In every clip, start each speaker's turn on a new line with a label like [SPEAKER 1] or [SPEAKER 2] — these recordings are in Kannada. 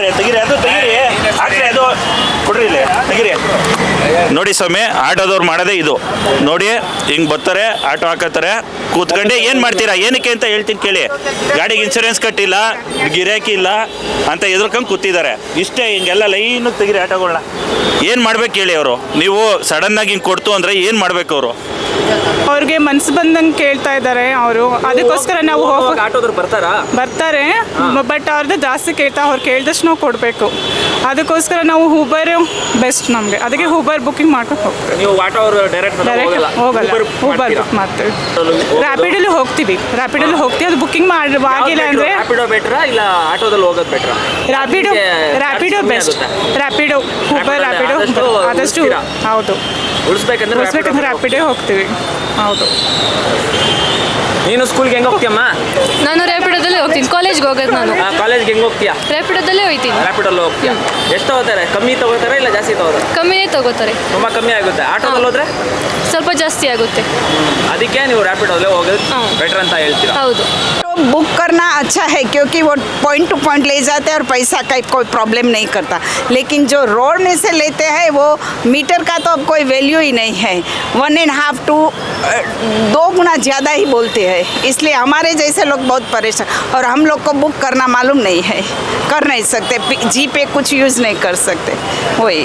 [SPEAKER 1] ಕೊಡ್ರಿ, ತೆಗಿರಿ ಅದು ತೆಗಿರಿ, ಹಾಕ್ರಿ ಅದು ಕೊಡ್ರಿ, ಇಲ್ಲಿ ತೆಗಿರಿ. ನೋಡಿ ಸ್ವಾಮಿ, ಆಟೋದವ್ರು ಮಾಡೋದೇ ಇದು ನೋಡಿ. ಹಿಂಗೆ ಬರ್ತಾರೆ, ಆಟೋ ಹಾಕತ್ತಾರೆ, ಕೂತ್ಕೊಂಡೆ ಏನು ಮಾಡ್ತೀರಾ, ಏನಕ್ಕೆ ಅಂತ ಹೇಳ್ತೀನಿ ಕೇಳಿ. ಗಾಡಿಗೆ ಇನ್ಶೂರೆನ್ಸ್ ಕಟ್ಟಿಲ್ಲ, ಗಿರಾಕಿ ಇಲ್ಲ ಅಂತ ಎದುರ್ಕೊಂಡು ಕೂತಿದ್ದಾರೆ. ಇಷ್ಟೇ, ಹಿಂಗೆಲ್ಲ ಲೈನು ತೆಗಿರಿ ಆಟೋಗಳನ್ನ. ಏನು ಮಾಡ್ಬೇಕು ಹೇಳಿ ಅವರು? ನೀವು ಸಡನ್ನಾಗಿ ಹಿಂಗೆ ಕೊಡ್ತು ಅಂದರೆ ಏನು ಮಾಡ್ಬೇಕು ಅವರು?
[SPEAKER 2] ಅವ್ರಿಗೆ ಮನ್ಸು ಬಂದಂಗೆ ಕೇಳ್ತಾ ಇದ್ದಾರೆ ಅವರು, ಅದಕ್ಕೋಸ್ಕರ ನಾವು
[SPEAKER 3] ಆಟೋದವ್ರು
[SPEAKER 2] ಬರ್ತಾರೆ, ಬಟ್ ಅವ್ರದ್ದು ಜಾಸ್ತಿ ಅವ್ರು ಕೇಳಿದಷ್ಟು ನಾವು ಕೊಡಬೇಕು. ಅದಕ್ಕೋಸ್ಕರ ನಾವು ಊಬರ್ ಬೆಸ್ಟ್ ನಮಗೆ, ಅದಕ್ಕೆ ಊಬರ್ ಬುಕ್ಕಿಂಗ್ ಮಾಡ್ಕೊಂಡು ಹೋಗ್ತೀವಿ.
[SPEAKER 3] ನೀವು ಆಟೋ ಅವರು ಡೈರೆಕ್ಟ್
[SPEAKER 2] ಹೋಗಲ್ಲ, ಊಬರ್ ಬುಕ್ ಮಾಡ್ತೀವಿ. ರ್ಯಾಪಿಡಲ್ಲಿ ಹೋಗ್ತೀವಿ, ಅದು ಬುಕ್ಕಿಂಗ್ ಆಗಿಲ್ಲ ಅಂದರೆ
[SPEAKER 3] ರ್ಯಾಪಿಡೋ ಬೆಟ್ರಾ ಇಲ್ಲ ಆಟೋದಲ್ಲಿ ಹೋಗೋದು ಬೆಟ್ರಾ?
[SPEAKER 2] ರ್ಯಾಪಿಡೋ ಬೆಸ್ಟ್. ಊಬರ್ ರ್ಯಾಪಿಡೋ ಆದಷ್ಟು ಹೌದು
[SPEAKER 3] ಉಳಿಸ್ಬೇಕಂದ್ರೆ
[SPEAKER 2] ರ್ಯಾಪಿಡೇ ಹೋಗ್ತೀವಿ. ಹೌದು.
[SPEAKER 3] ನೀನು ಸ್ಕೂಲ್ಗೆ ಹೆಂಗೆ ಹೋಗ್ತೀಯಮ್ಮ?
[SPEAKER 4] ನಾನು ರ್ಯಾಪಿಡೋದಲ್ಲೇ ಹೋಗ್ತೀನಿ, ಕಾಲೇಜ್ಗೆ ಹೋಗೋದು ನಾನು.
[SPEAKER 3] ಕಾಲೇಜ್ಗೆ ಹೆಂಗೆ ಹೋಗ್ತೀಯಾ?
[SPEAKER 4] ರ್ಯಾಪಿಡೋದಲ್ಲೇ ಹೋಗ್ತೀನಿ.
[SPEAKER 3] ರ್ಯಾಪಿಡಲ್ಲಿ ಹೋಗ್ತೀಯಾ? ಎಷ್ಟು ತಗೋತಾರೆ? ಕಮ್ಮಿ ತಗೋತಾರೆ ಇಲ್ಲ ಜಾಸ್ತಿ ತಗೋತಾರೆ?
[SPEAKER 4] ಕಮ್ಮಿನೇ ತಗೋತಾರೆ.
[SPEAKER 3] ತುಂಬ ಕಮ್ಮಿ ಆಗುತ್ತೆ. ಆಟೋದಲ್ಲಿ ಹೋದ್ರೆ
[SPEAKER 4] ಸ್ವಲ್ಪ ಜಾಸ್ತಿ ಆಗುತ್ತೆ.
[SPEAKER 3] ಅದಕ್ಕೆ ನೀವು ರ್ಯಾಪಿಡೋದಲ್ಲೇ ಹೋಗೋದು ಬೆಟರ್ ಅಂತ ಹೇಳ್ತೀರಾ?
[SPEAKER 4] ಹೌದು.
[SPEAKER 5] बुक करना अच्छा है क्योंकि वो पॉइंट टू पॉइंट ले जाते हैं और पैसा का कोई प्रॉब्लम नहीं करता. लेकिन जो रोड में से लेते हैं वो मीटर का तो अब कोई वैल्यू ही नहीं है. 1.5 to 2 गुना ज़्यादा ही बोलते हैं. इसलिए हमारे जैसे लोग बहुत परेशान, और हम लोग को बुक करना मालूम नहीं है, कर नहीं सकते, जी पे कुछ यूज़ नहीं कर सकते. वही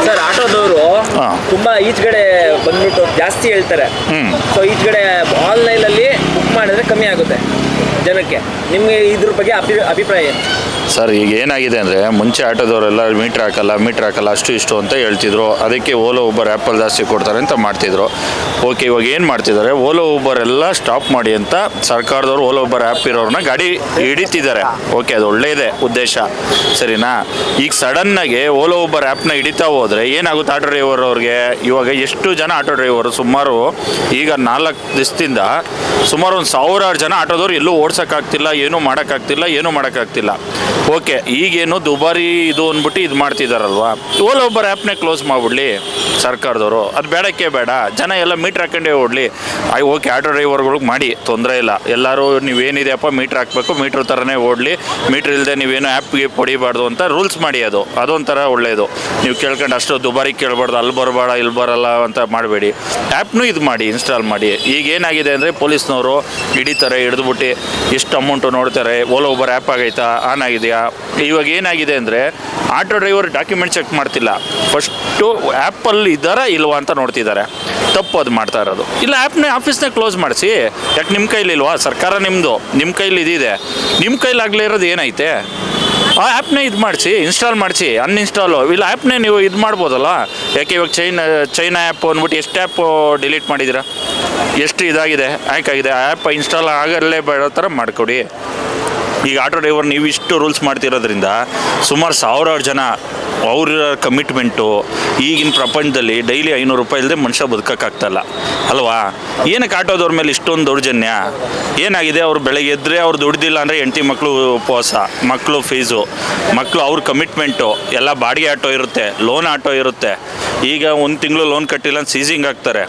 [SPEAKER 3] ಸರ್, ಆಟೋದವರು ತುಂಬಾ ಈಚೆಗಡೆ ಬಂದ್ಬಿಟ್ಟು ಜಾಸ್ತಿ ಹೇಳ್ತಾರೆ. ಸೊ ಈಚೆಗಡೆ ಆನ್ಲೈನಲ್ಲಿ ಬುಕ್ ಮಾಡಿದ್ರೆ ಕಮ್ಮಿ ಆಗುತ್ತೆ ಜನಕ್ಕೆ. ನಿಮಗೆ ಇದ್ರ ಬಗ್ಗೆ ಅಭಿಪ್ರಾಯ ಏನು?
[SPEAKER 1] ಸರ್, ಈಗ ಏನಾಗಿದೆ ಅಂದರೆ, ಮುಂಚೆ ಆಟೋದವರೆಲ್ಲ ಮೀಟ್ರ್ ಹಾಕಲ್ಲ ಅಷ್ಟು ಇಷ್ಟು ಅಂತ ಹೇಳ್ತಿದ್ರು. ಅದಕ್ಕೆ ಓಲೋ ಊಬರ್ ಆ್ಯಪಲ್ಲಿ ಜಾಸ್ತಿ ಕೊಡ್ತಾರೆ ಅಂತ ಮಾಡ್ತಿದ್ರು. ಓಕೆ, ಇವಾಗ ಏನು ಮಾಡ್ತಿದ್ದಾರೆ, ಓಲೋ ಊಬರ್ ಎಲ್ಲ ಸ್ಟಾಪ್ ಮಾಡಿ ಅಂತ ಸರ್ಕಾರದವರು ಓಲೋ ಊಬರ್ ಆ್ಯಪ್ ಇರೋರನ್ನ ಗಾಡಿ ಹಿಡಿತಿದ್ದಾರೆ. ಓಕೆ, ಅದು ಒಳ್ಳೆಯದೇ ಉದ್ದೇಶ, ಸರಿನಾ? ಈಗ ಸಡನ್ನಾಗಿ ಓಲೋ ಊಬರ್ ಆ್ಯಪ್ನ ಹಿಡಿತಾ ಹೋದರೆ ಏನಾಗುತ್ತೆ ಆಟೋ ಡ್ರೈವರ್ ಅವ್ರಿಗೆ? ಇವಾಗ ಎಷ್ಟು ಜನ ಆಟೋ ಡ್ರೈವರು, ಸುಮಾರು ಈಗ 4 ದಿವಸದಿಂದ ಸುಮಾರು ಒಂದು 1000 ಜನ ಆಟೋದವ್ರು ಎಲ್ಲೂ ಓಡ್ಸೋಕ್ಕಾಗ್ತಿಲ್ಲ, ಏನೂ ಮಾಡೋಕ್ಕಾಗ್ತಿಲ್ಲ. ಓಕೆ, ಈಗೇನು ದುಬಾರಿ ಇದು ಅಂದ್ಬಿಟ್ಟು ಇದು ಮಾಡ್ತಿದ್ದಾರಲ್ವ, ಓಲೋ ಊಬರ್ ಆ್ಯಪ್ನೇ ಕ್ಲೋಸ್ ಮಾಡಿಬಿಡ್ಲಿ ಸರ್ಕಾರದವರು. ಅದು ಬೇಡಕ್ಕೆ ಬೇಡ, ಜನ ಎಲ್ಲ ಮೀಟ್ರ್ ಹಾಕೊಂಡೇ ಓಡಲಿ. ಓಕೆ, ಆಟೋ ಡ್ರೈವರ್ಗಳಿಗೆ ಮಾಡಿ ತೊಂದರೆ ಇಲ್ಲ, ಎಲ್ಲರೂ ನೀವೇನಿದೆಯಪ್ಪ ಮೀಟ್ರ್ ಹಾಕಬೇಕು, ಮೀಟ್ರ್ ಥರನೇ ಓಡಲಿ, ಮೀಟ್ರ್ ಇಲ್ಲದೆ ನೀವೇನು ಆ್ಯಪ್ಗೆ ಹೊಡಿಬಾರ್ದು ಅಂತ ರೂಲ್ಸ್ ಮಾಡಿ. ಅದೊಂಥರ ಒಳ್ಳೆಯದು. ನೀವು ಕೇಳ್ಕೊಂಡು ಅಷ್ಟು ದುಬಾರಿ ಕೇಳಬಾರ್ದು, ಅಲ್ಲಿ ಬರಬೇಡ ಇಲ್ಲಿ ಬರಲ್ಲ ಅಂತ ಮಾಡಬೇಡಿ. ಆ್ಯಪ್ನೂ ಇದು ಮಾಡಿ, ಇನ್ಸ್ಟಾಲ್ ಮಾಡಿ. ಈಗ ಏನಾಗಿದೆ ಅಂದರೆ, ಪೊಲೀಸ್ನವರು ಹಿಡಿತಾರೆ, ಹಿಡಿದ್ಬಿಟ್ಟು ಎಷ್ಟು ಅಮೌಂಟು ನೋಡ್ತಾರೆ, ಓಲೋ ಊಬರ್ ಆ್ಯಪ್ ಆಗೈತಾ, ಆನ್ ಆಗಿದೆಯಾ. ಇವಾಗ ಏನಾಗಿದೆ ಅಂದರೆ, ಆಟೋ ಡ್ರೈವರ್ ಡಾಕ್ಯುಮೆಂಟ್ ಚೆಕ್ ಮಾಡ್ತಿಲ್ಲ, ಫಸ್ಟು ಆ್ಯಪಲ್ಲಿ ಇದ್ದಾರಾ ಇಲ್ವಾ ಅಂತ ನೋಡ್ತಿದ್ದಾರೆ. ತಪ್ಪು ಅದು ಮಾಡ್ತಾ ಇರೋದು. ಇಲ್ಲ, ಆ್ಯಪ್ನೇ ಆಫೀಸ್ನೇ ಕ್ಲೋಸ್ ಮಾಡಿಸಿ. ಯಾಕೆ ನಿಮ್ಮ ಕೈಲಿಲ್ವಾ? ಸರ್ಕಾರ ನಿಮ್ಮದು, ನಿಮ್ಮ ಕೈಲಿ ಇದಿದೆ, ನಿಮ್ಮ ಕೈಲಾಗಲೇ ಇರೋದು ಏನೈತೆ? ಆ ಆ್ಯಪ್ನೇ ಇದು ಮಾಡಿಸಿ, ಇನ್ಸ್ಟಾಲ್ ಮಾಡಿಸಿ, ಅನ್ಇನ್ಸ್ಟಾಲು ಇಲ್ಲ ಆ್ಯಪ್ನೇ ನೀವು ಇದು ಮಾಡ್ಬೋದಲ್ಲ. ಯಾಕೆ ಇವಾಗ ಚೈನಾ ಆ್ಯಪ್ ಅಂದ್ಬಿಟ್ಟು ಎಷ್ಟು ಆ್ಯಪ್ ಡಿಲೀಟ್ ಮಾಡಿದ್ದೀರಾ, ಎಷ್ಟು ಇದಾಗಿದೆ, ಹ್ಯಾಕಾಗಿದೆ. ಆ ಆ್ಯಪ್ ಇನ್ಸ್ಟಾಲ್ ಆಗಲೇ ಬೇಡ ಥರ ಮಾಡಿಕೊಡಿ. ಈಗ ಆಟೋ ಡ್ರೈವರ್ ನೀವು ಇಷ್ಟು ರೂಲ್ಸ್ ಮಾಡ್ತಿರೋದ್ರಿಂದ ಸುಮಾರು 1000 ಜನ ಅವ್ರ ಕಮಿಟ್ಮೆಂಟು. ಈಗಿನ ಪ್ರಪಂಚದಲ್ಲಿ ಡೈಲಿ 500 ರೂಪಾಯಿ ಇಲ್ಲದೆ ಮನುಷ್ಯ ಬದುಕೋಕ್ಕಾಗ್ತಾಯಿಲ್ಲ ಅಲ್ವಾ? ಏನಕ್ಕೆ ಆಟೋದವ್ರ ಮೇಲೆ ಇಷ್ಟೊಂದು ದೌರ್ಜನ್ಯ? ಏನಾಗಿದೆ, ಅವ್ರು ಬೆಳಗ್ಗೆ ಎದ್ದರೆ ಅವ್ರು ದುಡ್ದಿಲ್ಲ ಅಂದರೆ ಹೆಂಡತಿ ಮಕ್ಕಳು ಉಪವಾಸ, ಮಕ್ಕಳು ಫೀಸು, ಮಕ್ಕಳು ಅವ್ರ ಕಮಿಟ್ಮೆಂಟು ಎಲ್ಲ. ಬಾಡಿಗೆ ಆಟೋ ಇರುತ್ತೆ, ಲೋನ್ ಆಟೋ ಇರುತ್ತೆ. ಈಗ 1 ತಿಂಗಳು ಲೋನ್ ಕಟ್ಟಿಲ್ಲ ಅಂತ ಸೀಸಿಂಗ್ ಆಗ್ತಾರೆ.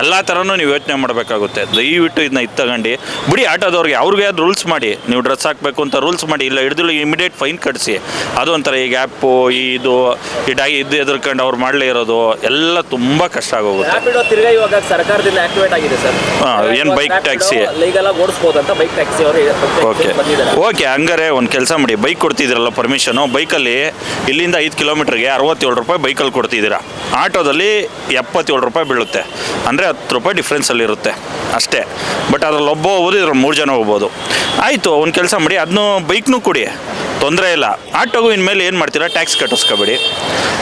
[SPEAKER 1] ಎಲ್ಲ ಥರನೂ ನೀವು ಯೋಚನೆ ಮಾಡಬೇಕಾಗುತ್ತೆ. ದಯವಿಟ್ಟು ಇದನ್ನ ತಗೊಂಡು ಬಿಡಿ. ಆಟೋದವ್ರಿಗೆ ಅವ್ರಿಗೆ ಅದು ರೂಲ್ಸ್ ಮಾಡಿ, ನೀವು ಡ್ರೆಸ್ ಹಾಕಬೇಕು ಅಂತ ರೂಲ್ಸ್ ಮಾಡಿ, ಇಲ್ಲ ಹಿಡಿದು ಇಮಿಡಿಯೇಟ್ ಫೈನ್ ಕಟ್ಟಿಸಿ. ಅದು ಒಂಥರ ಈಗ ಆ್ಯಪು ಇದು ಎದುರ್ಕೊಂಡು ಅವ್ರು ಮಾಡಲೇ ಇರೋದು ಎಲ್ಲ ತುಂಬ ಕಷ್ಟ ಆಗೋಗುತ್ತೆ.
[SPEAKER 3] ತಿರ್ಗಾ ಇವಾಗ ಸರ್ಕಾರದಿಂದ ಆಕ್ಟಿವೇಟ್ ಆಗಿದೆ ಸರ್.
[SPEAKER 1] ಏನು ಬೈಕ್ ಟ್ಯಾಕ್ಸಿ
[SPEAKER 3] ಲೀಗಲ್ ಆಗಿ ಓಡಿಸ್ಬೋದು ಅಂತ ಬೈಕ್ ಟ್ಯಾಕ್ಸಿ ಅವರು
[SPEAKER 1] ಓಕೆ, ಹಂಗಾರೆ ಒಂದು ಕೆಲಸ ಮಾಡಿ, ಬೈಕ್ ಕೊಡ್ತಿದ್ದೀರಲ್ಲ ಪರ್ಮಿಷನು, ಬೈಕಲ್ಲಿ ಇಲ್ಲಿಂದ 5 ಕಿಲೋಮೀಟ್ರಿಗೆ 67 ರೂಪಾಯಿ ಬೈಕಲ್ಲಿ ಕೊಡ್ತಿದ್ದೀರಾ. ಆಟೋದಲ್ಲಿ 77 ರೂಪಾಯಿ ಬೀಳುತ್ತೆ, ಅಂದರೆ 10 ರೂಪಾಯಿ ಡಿಫ್ರೆನ್ಸಲ್ಲಿರುತ್ತೆ ಅಷ್ಟೇ. ಬಟ್ ಅದ್ರಲ್ಲಿ ಒಬ್ಬ ಹೋಗ್ಬೋದು, ಇದ್ರಲ್ಲಿ 3 ಜನ ಹೋಗ್ಬೋದು. ಆಯಿತು, ಒಂದು ಕೆಲಸ ಮಾಡಿ, ಅದನ್ನು ಬೈಕ್ನೂ ಕೊಡಿ, ತೊಂದರೆ ಇಲ್ಲ. ಆಟೋಗೂ ಇನ್ಮೇಲೆ ಏನು ಮಾಡ್ತೀರಾ, ಟ್ಯಾಕ್ಸ್ ಕಟ್ಟಿಸ್ಕೋಬೇಡಿ,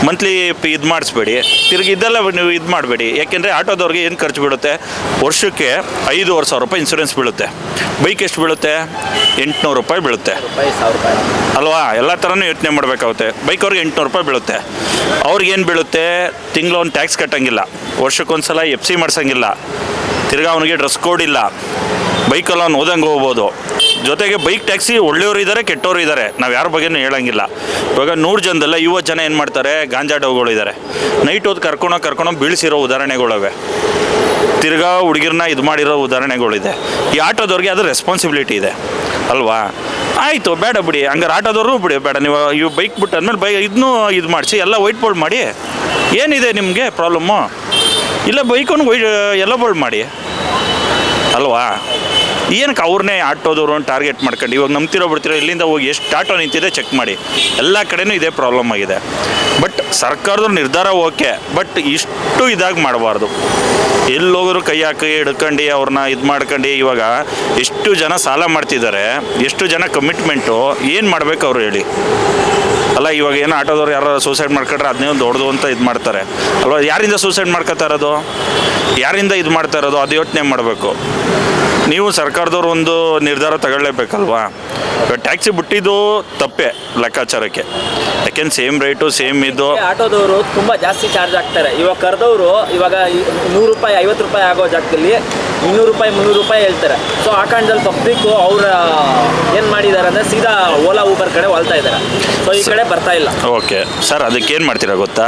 [SPEAKER 1] ಮಂತ್ಲಿ ಇದು ಮಾಡಿಸ್ಬೇಡಿ, ತಿರುಗಿ ಇದೆಲ್ಲ ನೀವು ಇದು ಮಾಡಬೇಡಿ. ಯಾಕೆಂದರೆ ಆಟೋದವ್ರಿಗೆ ಏನು ಖರ್ಚು ಬೀಳುತ್ತೆ, ವರ್ಷಕ್ಕೆ 5,500 ರೂಪಾಯಿ ಇನ್ಸೂರೆನ್ಸ್ ಬೀಳುತ್ತೆ. ಬೈಕ್ ಎಷ್ಟು ಬೀಳುತ್ತೆ, 800 ರೂಪಾಯಿ ಬೀಳುತ್ತೆ ಅಲ್ವಾ? ಎಲ್ಲ ಥರನೂ ಯೋಚನೆ ಮಾಡಬೇಕಾಗುತ್ತೆ. ಬೈಕವ್ರಿಗೆ 800 ರೂಪಾಯಿ ಬೀಳುತ್ತೆ. ಅವ್ರಿಗೇನು ಬೀಳುತ್ತೆ, ತಿಂಗಳು ಒಂದು ಟ್ಯಾಕ್ಸ್ ಕಟ್ಟಂಗಿಲ್ಲ, ವರ್ಷಕ್ಕೊಂದ್ಸಲ FC ಮಾಡ್ಸೋಂಗಿಲ್ಲ, ತಿರ್ಗಾ ಅವನಿಗೆ ಡ್ರೆಸ್ ಕೋಡ್ ಇಲ್ಲ, ಬೈಕಲ್ಲಿ ಅವ್ನು ಓದಂಗೆ ಹೋಗ್ಬೋದು. ಜೊತೆಗೆ ಬೈಕ್ ಟ್ಯಾಕ್ಸಿ ಒಳ್ಳೆಯವರು ಇದ್ದಾರೆ, ಕೆಟ್ಟವರು ಇದ್ದಾರೆ, ನಾವು ಯಾರ ಬಗ್ಗೆನೂ ಹೇಳೋಂಗಿಲ್ಲ. ಇವಾಗ 100 ಜನದಲ್ಲ 50 ಜನ ಏನು ಮಾಡ್ತಾರೆ, ಗಾಂಜಾ ಡೌಗಳು ಇದ್ದಾರೆ, ನೈಟ್ ಹೊತ್ತು ಕರ್ಕೊಂಡು ಬೀಳಿಸಿರೋ ಉದಾಹರಣೆಗಳಿವೆ. ತಿರ್ಗಾ ಹುಡುಗಿರನ್ನ ಇದು ಮಾಡಿರೋ ಉದಾಹರಣೆಗಳಿದೆ. ಈ ಆಟೋದವ್ರಿಗೆ ಅದು ರೆಸ್ಪಾನ್ಸಿಬಿಲಿಟಿ ಇದೆ ಅಲ್ವಾ? ಆಯಿತು, ಬೇಡ ಬಿಡಿ, ಹಂಗಾರೆ ಆಟೋದವರು ಬಿಡಿ, ಬೇಡ ನೀವು ಬೈಕ್ ಬಿಟ್ಟು ಆದ್ಮೇಲೆ ಇದನ್ನೂ ಇದು ಮಾಡಿಸಿ ಎಲ್ಲ ವೈಟ್ ಬೋಲ್ಡ್ ಮಾಡಿ. ಏನಿದೆ ನಿಮಗೆ ಪ್ರಾಬ್ಲಮ್ಮು? ಇಲ್ಲ ಬೈಕನ್ನು ಎಲ್ಲ ಬೋಲ್ಡ್ ಮಾಡಿ ಅಲ್ವಾ? ಏನಕ್ಕೆ ಅವ್ರನ್ನೇ ಆಟೋದವ್ರು ಟಾರ್ಗೆಟ್ ಮಾಡ್ಕೊಂಡು ಇವಾಗ ನಂಬ್ತಿರೋ ಬಿಡ್ತಿರೋ, ಇಲ್ಲಿಂದ ಹೋಗಿ ಎಷ್ಟು ಆಟೋ ನಿಂತಿದೆ ಚೆಕ್ ಮಾಡಿ. ಎಲ್ಲ ಕಡೆನೂ ಇದೇ ಪ್ರಾಬ್ಲಮ್ ಆಗಿದೆ. ಬಟ್ ಸರ್ಕಾರದ ನಿರ್ಧಾರ ಓಕೆ, ಬಟ್ ಇಷ್ಟು ಇದಾಗಿ ಮಾಡಬಾರ್ದು. ಎಲ್ಲೋದ್ರು ಕೈ ಹಾಕಿ ಹಿಡ್ಕೊಂಡು ಅವ್ರನ್ನ ಇದು ಮಾಡ್ಕೊಂಡು ಇವಾಗ ಎಷ್ಟು ಜನ ಸಾಲ ಮಾಡ್ತಿದ್ದಾರೆ, ಎಷ್ಟು ಜನ ಕಮಿಟ್ಮೆಂಟು, ಏನು ಮಾಡಬೇಕು ಅವರು ಹೇಳಿ ಅಲ್ಲ? ಇವಾಗ ಏನೋ ಆಟೋದವ್ರು ಯಾರು ಸೂಸೈಡ್ ಮಾಡ್ಕೊಂಡ್ರೆ ಅದನ್ನೇ ಒಂದು ದೊಡ್ಡದು ಅಂತ ಇದು ಮಾಡ್ತಾರೆ ಅಲ್ವಾ? ಯಾರಿಂದ ಸೂಸೈಡ್ ಮಾಡ್ಕೊತಾ ಇರೋದು, ಯಾರಿಂದ ಇದು ಮಾಡ್ತಾ ಇರೋದು, ಅದು ಯೋಚನೆ ಮಾಡಬೇಕು. ನೀವು ಸರ್ಕಾರದವ್ರು ಒಂದು ನಿರ್ಧಾರ ತಗೊಳ್ಳೇಬೇಕಲ್ವಾ? ಇವಾಗ ಟ್ಯಾಕ್ಸಿ ಬಿಟ್ಟಿದ್ದು ತಪ್ಪೇ ಲೆಕ್ಕಾಚಾರಕ್ಕೆ, ಯಾಕೆಂದ್ರೆ ಸೇಮ್ ರೇಟು ಸೇಮ್ ಇದು.
[SPEAKER 3] ಆಟೋದವರು ತುಂಬ ಜಾಸ್ತಿ ಚಾರ್ಜ್ ಆಗ್ತಾರೆ. ಇವಾಗ ಕರೆದವರು ಇವಾಗ 100 ರೂಪಾಯಿ 50 ರೂಪಾಯಿ ಆಗೋ ಜಾಗದಲ್ಲಿ 200 ರೂಪಾಯಿ 300 ರೂಪಾಯಿ ಹೇಳ್ತಾರೆ. ಸೊ ಆ ಕಾರಣದಲ್ಲಿ ಪಬ್ಲಿಕ್ಕು ಅವ್ರ ಏನು ಮಾಡಿದ್ದಾರೆ ಅಂದರೆ ಸೀದಾ ಓಲಾ ಊಬರ್ ಕಡೆ ಹೊಲ್ತಾ ಇದ್ದಾರೆ. ಸೊ ಈ ಕಡೆ ಬರ್ತಾ ಇಲ್ಲ.
[SPEAKER 1] ಓಕೆ ಸರ್, ಅದಕ್ಕೆ ಏನು ಮಾಡ್ತೀರಾ ಗೊತ್ತಾ?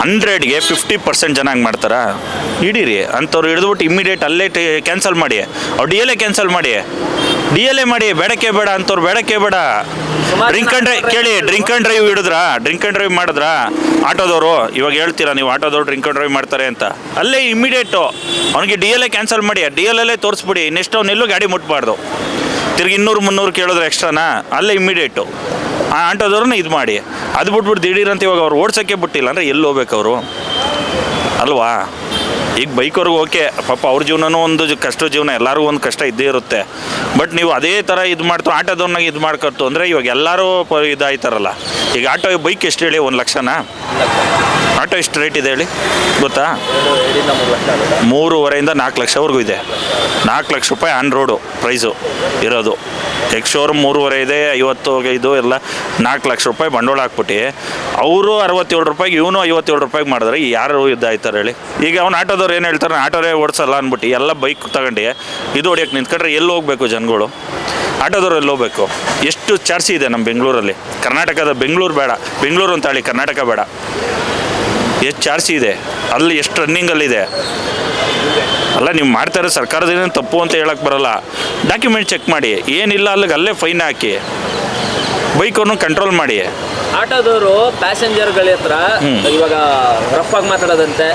[SPEAKER 1] 100ಗೆ 50% ಜನ ಹಂಗೆ ಮಾಡ್ತಾರಾ? ಹಿಡೀರಿ ಅಂಥವ್ರು ಹಿಡಿದ್ಬಿಟ್ಟು ಇಮ್ಮಿಡಿಯೇಟ್ ಅಲ್ಲೇ ಕ್ಯಾನ್ಸಲ್ ಮಾಡಿ. ಅವ್ರು ಡಿ ಎಲ್ ಎ ಕ್ಯಾನ್ಸಲ್ ಮಾಡಿ, ಡಿ ಎಲ್ ಎ ಮಾಡಿ. ಬೇಡಕ್ಕೆ ಬೇಡ ಅಂಥವ್ರು ಬೇಡಕ್ಕೆ ಬೇಡ. ಡ್ರಿಂಕ್ ಆ್ಯಂಡ್ ಡ್ರೈವ್ ಕೇಳಿ, ಡ್ರಿಂಕ್ ಆ್ಯಂಡ್ ಡ್ರೈವ್ ಹಿಡಿದ್ರಾ? ಡ್ರಿಂಕ್ ಆ್ಯಂಡ್ ಡ್ರೈವ್ ಮಾಡಿದ್ರಾ ಆಟೋದವರು? ಇವಾಗ ಹೇಳ್ತೀರಾ ನೀವು ಆಟೋದವ್ರು ಡ್ರಿಂಕ್ ಆ್ಯಂಡ್ ಡ್ರೈವ್ ಮಾಡ್ತಾರೆ ಅಂತ. ಅಲ್ಲೇ ಇಮ್ಮಿಡಿಯೇಟು ಅವನಿಗೆ ಡಿ ಎಲ್ ಎ ಕ್ಯಾನ್ಸಲ್ ಮಾಡಿ, ಡಿ ಎಲ್ ಎಲ್ಲೇ ತೋರಿಸ್ಬಿಡಿ. ನೆಕ್ಸ್ಟ್ ಅವನೆಲ್ಲೂ ಗಾಡಿ ಮುಟ್ಬಾರ್ದು. ತಿರ್ಗಿ 200-300 ಕೇಳಿದ್ರೆ ಎಕ್ಸ್ಟ್ರಾನಾ? ಅಲ್ಲೇ ಇಮ್ಮಿಡಿಯೇಟು ಆ ಆಟೋದವ್ರನ್ನ ಇದು ಮಾಡಿ. ಅದು ಬಿಟ್ಬಿಟ್ಟು ದಿಢೀರಂತ ಇವಾಗ ಅವ್ರು ಓಡ್ಸೋಕ್ಕೆ ಬಿಟ್ಟಿಲ್ಲ ಅಂದರೆ ಎಲ್ಲಿ ಹೋಗ್ಬೇಕು ಅವರು ಅಲ್ವಾ? ಈಗ ಬೈಕವ್ರಿಗೆ ಓಕೆ, ಪಾಪ ಅವ್ರ ಜೀವನನೂ ಒಂದು ಕಷ್ಟ ಜೀವನ, ಎಲ್ಲರಿಗೂ ಒಂದು ಕಷ್ಟ ಇದ್ದೇ ಇರುತ್ತೆ. ಬಟ್ ನೀವು ಅದೇ ಥರ ಇದು ಮಾಡ್ತು ಆಟೋದವ್ರನ್ನ ಇದು ಮಾಡ್ಕೊತು ಅಂದರೆ ಇವಾಗ ಎಲ್ಲರೂ ಇದಾಯ್ತಾರಲ್ಲ. ಈಗ ಆಟೋ ಬೈಕ್ ಎಷ್ಟು ಹೇಳಿ? 1 ಲಕ್ಷನಾ? ಆಟೋ ಎಷ್ಟು ರೇಟ್ ಇದೆ ಹೇಳಿ ಗೊತ್ತಾ? 3.5 4 ಲಕ್ಷವರೆಗೂ ಇದೆ. 4 ಲಕ್ಷ ರೂಪಾಯಿ ಆನ್ ರೋಡು ಪ್ರೈಸು ಇರೋದು. ಎಕ್ಸ್ ಶೋರೂಮ್ 3.5 ಇದೆ, 55 ಎಲ್ಲ 4 ಲಕ್ಷ ರೂಪಾಯಿ ಬಂಡವಾಳ ಹಾಕ್ಬಿಟ್ಟು ಅವರು 67 ರೂಪಾಯಿಗೆ ಇವನು 57 ರೂಪಾಯಿಗೆ ಮಾಡಿದ್ರೆ ಯಾರು ಇದಾಯ್ತಾರೆ ಹೇಳಿ? ಈಗ ಅವ್ನು ಆಟೋದವ್ರು ಏನು ಹೇಳ್ತಾರೆ, ಆಟೋರೇ ಓಡಿಸಲ್ಲ ಅಂದ್ಬಿಟ್ಟು ಎಲ್ಲ ಬೈಕ್ ತಗೊಂಡು ಇದು ಹೊಡಿಯೋಕೆ ನಿಂತ್ಕೊಂಡ್ರೆ ಎಲ್ಲಿ ಹೋಗ್ಬೇಕು ಜನಗಳು? ಆಟೋದವ್ರು ಎಲ್ಲಿ ಹೋಗ್ಬೇಕು? ಎಷ್ಟು ಚಾರ್ಜ್ ಇದೆ ನಮ್ಮ ಬೆಂಗಳೂರಲ್ಲಿ? ಕರ್ನಾಟಕದ ಬೆಂಗಳೂರು ಬೇಡ, ಬೆಂಗಳೂರು ಅಂತ ಹೇಳಿ ಕರ್ನಾಟಕ ಬೇಡ, ಎಷ್ಟು ಚಾರ್ಜ್ ಇದೆ ಅಲ್ಲಿ, ಎಷ್ಟು ರನ್ನಿಂಗಲ್ಲಿದೆ ಅಲ್ಲ? ನೀವು ಮಾಡ್ತಾರೆ ಸರ್ಕಾರದಿಂದ ತಪ್ಪು ಅಂತ ಹೇಳಕ್ಕೆ ಬರಲ್ಲ. ಡಾಕ್ಯುಮೆಂಟ್ ಚೆಕ್ ಮಾಡಿ, ಏನಿಲ್ಲ ಅಲ್ಲೇ ಫೈನ್ ಹಾಕಿ ಬೈಕನ್ನು ಕಂಟ್ರೋಲ್ ಮಾಡಿ.
[SPEAKER 3] ಆಟೋದವರು ಪ್ಯಾಸೆಂಜರ್ಗಳ ಹತ್ರ ಇವಾಗ ರಫ್ ಆಗಿ ಮಾತಾಡೋದಂತೆ,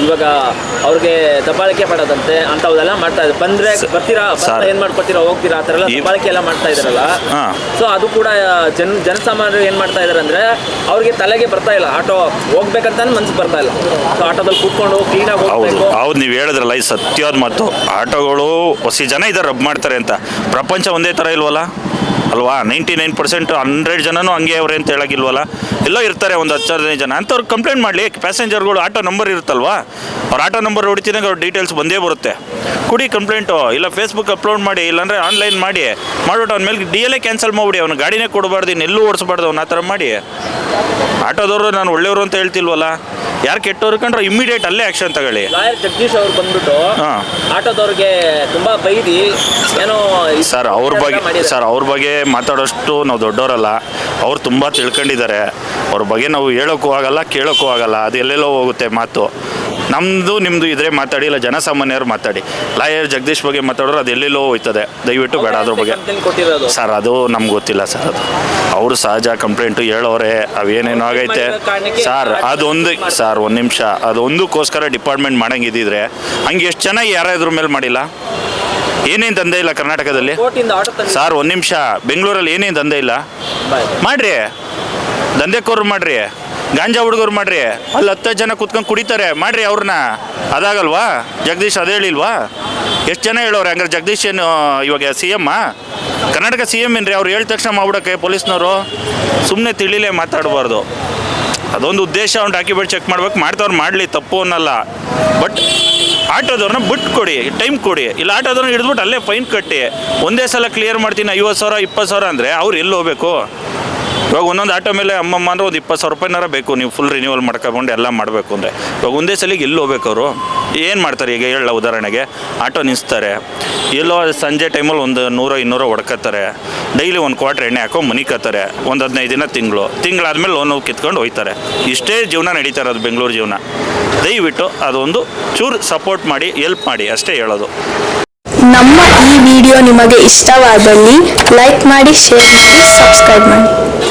[SPEAKER 3] ಇವಾಗ ಅವ್ರಿಗೆ ದಬ್ಬಾಳಿಕೆ ಮಾಡೋದಂತೆ ಅಂತವೆಲ್ಲ ಮಾಡ್ತಾ ಇದ್ದಾರೆ. ಬರ್ತೀರಾ ಏನ್ ಮಾಡ್ಕೊತೀರಾ ಹೋಗ್ತೀರಾ ಆ ಥರ ಎಲ್ಲ ದಬ್ಬಾಳಿಕೆ ಎಲ್ಲ ಮಾಡ್ತಾ ಇದಾರಲ್ಲ. ಸೊ ಅದು ಕೂಡ ಜನಸಾಮಾನ್ಯರು ಏನ್ ಮಾಡ್ತಾ ಇದಾರೆ ಅಂದ್ರೆ ಅವ್ರಿಗೆ ತಲೆಗೆ ಬರ್ತಾ ಇಲ್ಲ, ಆಟೋ ಹೋಗ್ಬೇಕಂತ ಮನ್ಸಿಗೆ ಬರ್ತಾ ಇಲ್ಲ. ಸೊ ಆಟೋದಲ್ಲಿ ಕೂತ್ಕೊಂಡು ಕ್ಲೀನಾಗಿ ಹೋಗ್ಬೇಕು.
[SPEAKER 1] ಹೌದು, ನೀವು ಹೇಳಿದ್ರಲ್ಲ ಇದು ಸತ್ಯವಾದ ಮಾತು. ಆಟೋಗಳು ಹೊಸ ಜನ ಇದ್ದಾರೆ ರಬ್ ಮಾಡ್ತಾರೆ ಅಂತ. ಪ್ರಪಂಚ ಒಂದೇ ಥರ ಇಲ್ವಲ್ಲ ಅಲ್ವಾ? 99% 100 ಜನನೂ ಹಂಗೆ ಅವ್ರೆ ಅಂತ ಹೇಳೋಕ್ಕಿಲ್ವಲ್ಲ. ಎಲ್ಲೋ ಇರ್ತಾರೆ ಒಂದು 10-15 ಜನ ಅಂಥವ್ರು ಕಂಪ್ಲೇಂಟ್ ಮಾಡಲಿ. ಪ್ಯಾಸೆಂಜರ್ಗಳು ಆಟೋ ನಂಬರ್ ಇರುತ್ತಲ್ವಾ, ಅವ್ರ ಆಟೋ ನಂಬರ್ ಹೊಡಿತಿದ್ದಂಗೆ ಅವ್ರ ಡೀಟೇಲ್ಸ್ ಬಂದೇ ಬರುತ್ತೆ. ಕೊಡಿ ಕಂಪ್ಲೇಂಟು, ಇಲ್ಲ ಫೇಸ್ಬುಕ್ ಅಪ್ಲೋಡ್ ಮಾಡಿ, ಇಲ್ಲಾಂದರೆ ಆನ್ಲೈನ್ ಮಾಡಿಬಿಟ್ಟು ಅವ್ನ ಮೇಲೆ ಡಿ ಎಲ್ ಎ ಕ್ಯಾನ್ಸಲ್ ಮಾಡಿಬಿಡಿ. ಅವ್ನು ಗಾಡಿನೇ ಕೊಡಬಾರ್ದು, ಇನ್ನೆಲ್ಲೂ ಓಡಿಸ್ಬಾರ್ದು ಅವ್ನು. ಆ ಥರ ಮಾಡಿ. ಆಟೋದವರು ನಾನು ಒಳ್ಳೆಯವರು ಅಂತ ಹೇಳ್ತಿಲ್ವಲ್ಲ, ಯಾರು ಕೆಟ್ಟವ್ರು ಕಂಡ್ರೆ ಇಮ್ಮಿಡಿಯೇಟ್ ಅಲ್ಲೇ ಆ್ಯಕ್ಷನ್ ತಗೊಳ್ಳಿ.
[SPEAKER 3] ಲಾಯರ್ ಜಗದೀಶ್ ಅವ್ರು ಬಂದ್ಬಿಟ್ಟು ಆಟೋದವ್ರಿಗೆ ತುಂಬಾ ಬೈದಿ ಏನೋ
[SPEAKER 1] ಅವ್ರ ಬಗ್ಗೆ ಮಾತಾಡೋಷ್ಟು ನಾವು ದೊಡ್ಡವರಲ್ಲ. ಅವ್ರು ತುಂಬ ತಿಳ್ಕೊಂಡಿದ್ದಾರೆ. ಅವ್ರ ಬಗ್ಗೆ ನಾವು ಹೇಳೋಕ್ಕೂ ಆಗಲ್ಲ, ಕೇಳೋಕ್ಕೂ ಆಗಲ್ಲ. ಅದು ಎಲ್ಲೆಲ್ಲೋ ಹೋಗುತ್ತೆ ಮಾತು. ನಮ್ಮದು ನಿಮ್ಮದು ಇದ್ರೆ ಮಾತಾಡಿ, ಇಲ್ಲ ಜನಸಾಮಾನ್ಯರು ಮಾತಾಡಿ. ಲಾಯರ್ ಜಗದೀಶ್ ಬಗ್ಗೆ ಮಾತಾಡೋರು ಅದು ಎಲ್ಲೆಲ್ಲೋ ಹೋಯ್ತದೆ. ದಯವಿಟ್ಟು ಬೇಡ ಅದ್ರ ಬಗ್ಗೆ ಸರ್. ಅದು ನಮ್ಗೆ ಗೊತ್ತಿಲ್ಲ ಸರ್. ಅದು ಅವರು ಸಹಜ ಕಂಪ್ಲೇಂಟು ಹೇಳೋರೆ, ಅವೇನೇನೋ ಆಗೈತೆ ಸರ್. ಅದೊಂದು ಸರ್, ಒಂದು ನಿಮಿಷ, ಅದೊಂದಕ್ಕೋಸ್ಕರ ಡಿಪಾರ್ಟ್ಮೆಂಟ್ ಮಾಡಂಗಿದ್ದಿದ್ರೆ ಹಂಗೆ ಎಷ್ಟು ಜನ ಯಾರಾದ್ರ ಮೇಲೆ ಮಾಡಿಲ್ಲ? ಏನೇನು ದಂಧೆ ಇಲ್ಲ ಕರ್ನಾಟಕದಲ್ಲಿ ಸರ್? ಒಂದು ನಿಮಿಷ, ಬೆಂಗಳೂರಲ್ಲಿ ಏನೇನು ದಂಧೆ ಇಲ್ಲ? ಮಾಡ್ರಿ, ದಂಧೆಕೋರು ಮಾಡ್ರಿ, ಗಾಂಜಾ ಹುಡುಗರು ಮಾಡ್ರಿ, ಅಲ್ಲಿ 10 ಜನ ಕುತ್ಕೊಂಡು ಕುಡಿತಾರೆ ಮಾಡ್ರಿ ಅವ್ರನ್ನ. ಅದಾಗಲ್ವಾ? ಜಗದೀಶ್ ಅದು ಹೇಳಿಲ್ವಾ? ಎಷ್ಟು ಜನ ಹೇಳೋರೆ? ಹಂಗಾರೆ ಜಗದೀಶ್ ಏನು ಇವಾಗ CM ಕರ್ನಾಟಕ CM ಏನ್ರಿ? ಅವ್ರು ಹೇಳಿದ ತಕ್ಷಣ ಮಾಡ್ಬಿಡೋಕ್ಕೆ ಪೊಲೀಸ್ನವರು ಸುಮ್ಮನೆ ತಿಳಿಲೇ ಮಾತಾಡಬಾರ್ದು. ಅದೊಂದು ಉದ್ದೇಶ, ಅವ್ನು ಡಾಕ್ಯುಮೆಂಟ್ ಚೆಕ್ ಮಾಡ್ಬೇಕು, ಮಾಡ್ತವ್ರು ಮಾಡಲಿ, ತಪ್ಪು ಅನ್ನಲ್ಲ. ಬಟ್ ಆಟೋದವ್ರನ್ನ ಬಿಟ್ಟು ಕೊಡಿ, ಟೈಮ್ ಕೊಡಿ. ಇಲ್ಲ ಆಟೋದವ್ರನ್ನ ಹಿಡಿದ್ಬಿಟ್ಟು ಅಲ್ಲೇ ಫೈನ್ ಕಟ್ಟಿ ಒಂದೇ ಸಲ ಕ್ಲಿಯರ್ ಮಾಡ್ತೀನಿ 50,000 20,000 ಅಂದರೆ ಅವ್ರು ಎಲ್ಲಿ ಹೋಗಬೇಕು? ಇವಾಗ ಒಂದೊಂದು ಆಟೋ ಮೇಲೆ ಅಮ್ಮಮ್ಮ ಅಂದರೆ ಒಂದು 20,000 ರೂಪಾಯಿನಾರ ಬೇಕು ನೀವು ಫುಲ್ ರಿನ್ಯೂವಲ್ ಮಾಡ್ಕೊಂಡು ಎಲ್ಲ ಮಾಡಬೇಕು ಅಂದರೆ. ಇವಾಗ ಒಂದೇ ಸಲಿಗೆ ಎಲ್ಲಿ ಹೋಗ್ಬೇಕು ಅವರು? ಏನು ಮಾಡ್ತಾರೆ? ಈಗ ಹೇಳ ಉದಾಹರಣೆಗೆ ಆಟೋ ನಿಲ್ಲಿಸ್ತಾರೆ, ಎಲ್ಲೋ ಸಂಜೆ ಟೈಮಲ್ಲಿ ಒಂದು 100-200 ಹೊಡ್ಕೊತಾರೆ. ಡೈಲಿ 1 ಕ್ವಾರ್ಟರ್ ಎಣ್ಣೆ ಹಾಕೋ ಮನಿಕತ್ತಾರೆ. ಒಂದು 15 ದಿನ ತಿಂಗಳಾದ್ಮೇಲೆ ಲೋನು ಕಿತ್ಕೊಂಡು ಹೋಗ್ತಾರೆ. ಇಷ್ಟೇ ಜೀವನ ನಡೀತಾ ಇರೋದು ಬೆಂಗಳೂರು ಜೀವನ. ದಯವಿಟ್ಟು ಅದೊಂದು ಚೂರು ಸಪೋರ್ಟ್ ಮಾಡಿ, ಹೆಲ್ಪ್ ಮಾಡಿ ಅಷ್ಟೇ ಹೇಳೋದು.
[SPEAKER 6] ನಮ್ಮ ಈ ವಿಡಿಯೋ ನಿಮಗೆ ಇಷ್ಟವಾದಲ್ಲಿ ಲೈಕ್ ಮಾಡಿ, ಶೇರ್ ಮಾಡಿ, ಸಬ್ಸ್ಕ್ರೈಬ್ ಮಾಡಿ.